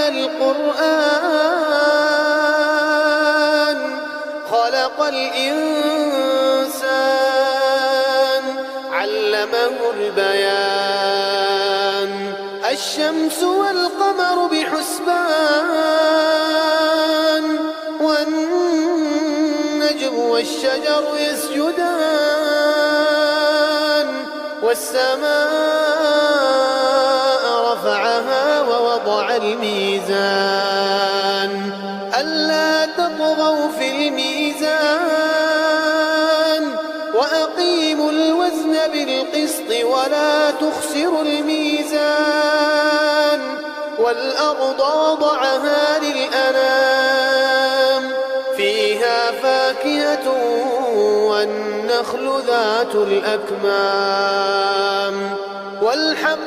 القرآن خلق الإنسان علمه البيان الشمس والقمر بحسبان والنجم والشجر يسجدان والسماء رفعها ووضع الميزان ألا تطغوا في الميزان وأقيموا الوزن بالقسط ولا تخسروا الميزان والأرض وضعها للأنام فيها فاكهة والنخل ذات الأكمام والحب